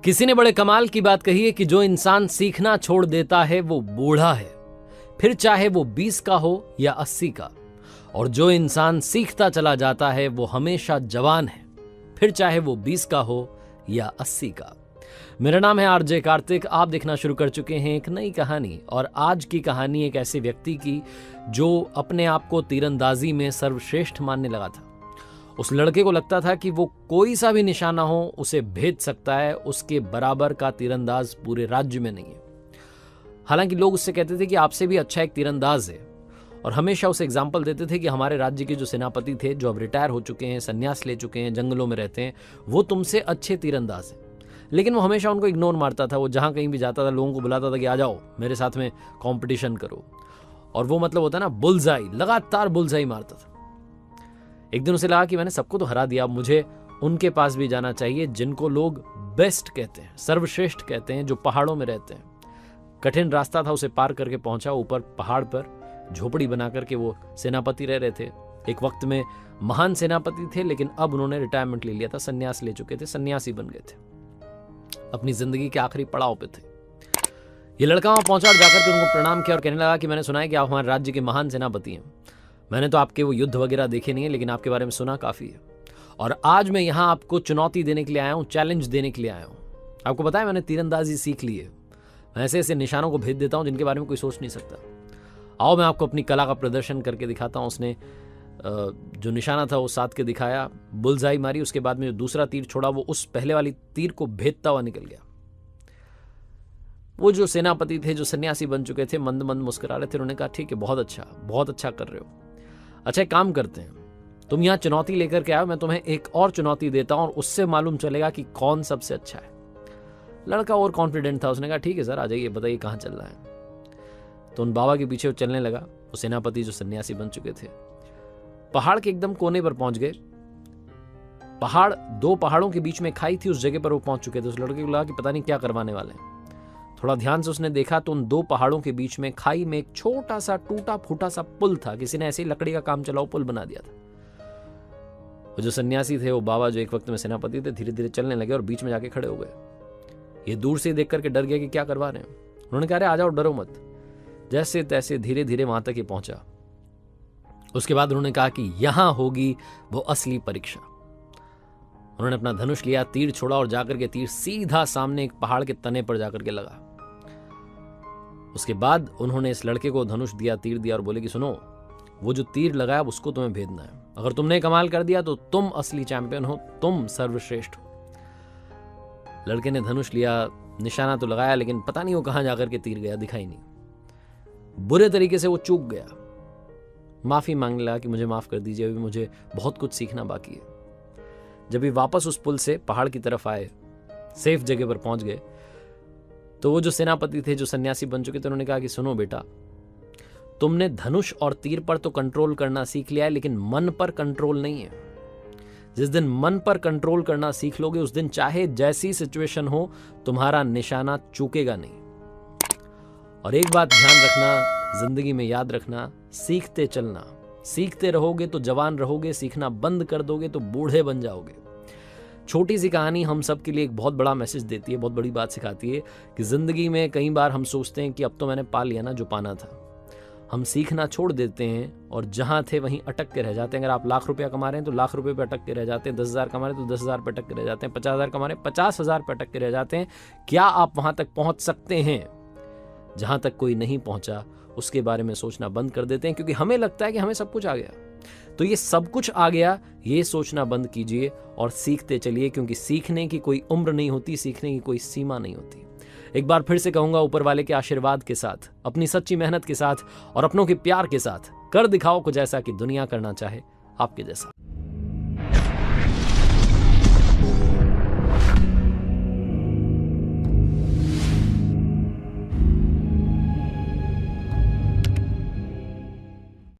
किसी ने बड़े कमाल की बात कही है कि जो इंसान सीखना छोड़ देता है वो बूढ़ा है, फिर चाहे वो 20 का हो या 80 का। और जो इंसान सीखता चला जाता है वो हमेशा जवान है, फिर चाहे वो 20 का हो या 80 का। मेरा नाम है आरजे कार्तिक। आप देखना शुरू कर चुके हैं एक नई कहानी, और आज की कहानी एक ऐसे व्यक्ति की जो अपने आप को तीरंदाजी में सर्वश्रेष्ठ मानने लगा था। उस लड़के को लगता था कि वो कोई सा भी निशाना हो उसे भेद सकता है, उसके बराबर का तीरंदाज पूरे राज्य में नहीं है। हालांकि लोग उससे कहते थे कि आपसे भी अच्छा एक तीरंदाज है, और हमेशा उसे एग्जाम्पल देते थे कि हमारे राज्य के जो सेनापति थे, जो अब रिटायर हो चुके हैं, संन्यास ले चुके हैं, जंगलों में रहते हैं, वो तुमसे अच्छे तीरंदाज हैं। लेकिन वो हमेशा उनको इग्नोर मारता था। वो जहाँ कहीं भी जाता था लोगों को बुलाता था कि आ जाओ मेरे साथ में कंपटीशन करो, और वो मतलब होता है ना बुलजाई, लगातार बुलजाई मारता था। एक दिन उसे लगा कि मैंने सबको तो हरा दिया, अब मुझे उनके पास भी जाना चाहिए जिनको लोग बेस्ट कहते हैं, सर्वश्रेष्ठ कहते हैं, जो पहाड़ों में रहते हैं। कठिन रास्ता था, उसे पार करके पहुंचा ऊपर पहाड़ पर। झोपड़ी बना करके वो सेनापति रह रहे थे। एक वक्त में महान सेनापति थे, लेकिन अब उन्होंने रिटायरमेंट ले लिया था, संन्यास ले चुके थे, सन्यासी बन गए थे, अपनी जिंदगी के आखिरी पड़ाव पे थे। ये लड़का वहां पहुंचा और जाकर के उनको प्रणाम किया और कहने लगा कि मैंने सुना है कि आप हमारे राज्य के महान सेनापति हैं। मैंने तो आपके वो युद्ध वगैरह देखे नहीं है, लेकिन आपके बारे में सुना काफी है, और आज मैं यहाँ आपको चुनौती देने के लिए आया हूँ, चैलेंज देने के लिए आया हूँ। आपको पता है मैंने तीरंदाजी सीख ली है, मैं ऐसे ऐसे निशानों को भेद देता हूँ जिनके बारे में कोई सोच नहीं सकता। आओ मैं आपको अपनी कला का प्रदर्शन करके दिखाता हूँ। उसने जो निशाना था वो साध के दिखाया, बुलजाई मारी, उसके बाद में जो दूसरा तीर छोड़ा वो उस पहले वाली तीर को भेदता हुआ निकल गया। वो जो सेनापति थे, जो सन्यासी बन चुके थे, मंद मंद मुस्कुरा रहे थे। उन्होंने कहा ठीक है, बहुत अच्छा कर रहे हो। अच्छा एक काम करते हैं, तुम यहाँ चुनौती लेकर के आओ, मैं तुम्हें एक और चुनौती देता हूं और उससे मालूम चलेगा कि कौन सबसे अच्छा है। लड़का और कॉन्फिडेंट था, उसने कहा ठीक है सर, आ जाइए, बताइए कहाँ चल रहा है। तो उन बाबा के पीछे वो चलने लगा। वो सेनापति जो सन्यासी बन चुके थे, पहाड़ के एकदम कोने पर पहुंच गए। पहाड़, दो पहाड़ों के बीच में खाई थी, उस जगह पर वो पहुंच चुके थे। उस लड़के को लगा कि पता नहीं क्या करवाने वाले हैं। थोड़ा ध्यान से उसने देखा तो उन दो पहाड़ों के बीच में खाई में एक छोटा सा टूटा फूटा सा पुल था। किसी ने ऐसे ही लकड़ी का काम चलाओ पुल बना दिया था। वो जो सन्यासी थे, वो बाबा जो एक वक्त में सेनापति थे, धीरे धीरे चलने लगे और बीच में जाके खड़े हो गए। ये दूर से देख करके डर गया कि क्या करवा रहे हैं। उन्होंने कहा अरे आ जाओ, डरो मत। जैसे तैसे धीरे धीरे वहां तक ही पहुंचा। उसके बाद उन्होंने कहा कि यहां होगी वो असली परीक्षा। उन्होंने अपना धनुष लिया, तीर छोड़ा और जाकर के तीर सीधा सामने एक पहाड़ के तने पर जाकर के लगा। उसके बाद उन्होंने इस लड़के को धनुष दिया, तीर दिया और बोले कि सुनो, वो जो तीर लगाया उसको तुम्हें भेदना है। अगर तुमने कमाल कर दिया तो तुम असली चैंपियन हो, तुम सर्वश्रेष्ठ हो। लड़के ने धनुष लिया, निशाना तो लगाया, लेकिन पता नहीं वो कहां जाकर के तीर गया, दिखाई नहीं। बुरे तरीके से वो चूक गया। माफी मांगने लगा कि मुझे माफ कर दीजिए, अभी मुझे बहुत कुछ सीखना बाकी है। जब भी वापस उस पुल से पहाड़ की तरफ आए, सेफ जगह पर पहुंच गए, तो वो जो सेनापति थे, जो सन्यासी बन चुके थे, उन्होंने कहा कि सुनो बेटा, तुमने धनुष और तीर पर तो कंट्रोल करना सीख लिया है, लेकिन मन पर कंट्रोल नहीं है। जिस दिन मन पर कंट्रोल करना सीख लोगे, उस दिन चाहे जैसी सिचुएशन हो, तुम्हारा निशाना चूकेगा नहीं। और एक बात ध्यान रखना, जिंदगी में याद रखना, सीखते चलना। सीखते रहोगे तो जवान रहोगे, सीखना बंद कर दोगे तो बूढ़े बन जाओगे। छोटी सी कहानी हम सब के लिए एक बहुत बड़ा मैसेज देती है, बहुत बड़ी बात सिखाती है कि जिंदगी में कई बार हम सोचते हैं कि अब तो मैंने पा लिया ना जो पाना था। हम सीखना छोड़ देते हैं और जहां थे वहीं अटक के रह जाते हैं। अगर आप लाख रुपया कमा रहे हैं तो लाख रुपए पे अटक के रह जाते हैं, 10,000 कमा रहे हैं तो 10,000 पे अटक के रह जाते हैं, 50,000 कमा रहे हैं 50,000 पे अटक के रह जाते हैं। क्या आप वहां तक पहुंच सकते हैं? जहां तक कोई नहीं पहुंचा उसके बारे में सोचना बंद कर देते हैं, क्योंकि हमें लगता है कि हमें सब कुछ आ गया। तो ये सब कुछ आ गया, ये सोचना बंद कीजिए और सीखते चलिए, क्योंकि सीखने की कोई उम्र नहीं होती, सीखने की कोई सीमा नहीं होती। एक बार फिर से कहूंगा, ऊपर वाले के आशीर्वाद के साथ, अपनी सच्ची मेहनत के साथ और अपनों के प्यार के साथ कर दिखाओ कुछ ऐसा कि दुनिया करना चाहे आपके जैसा।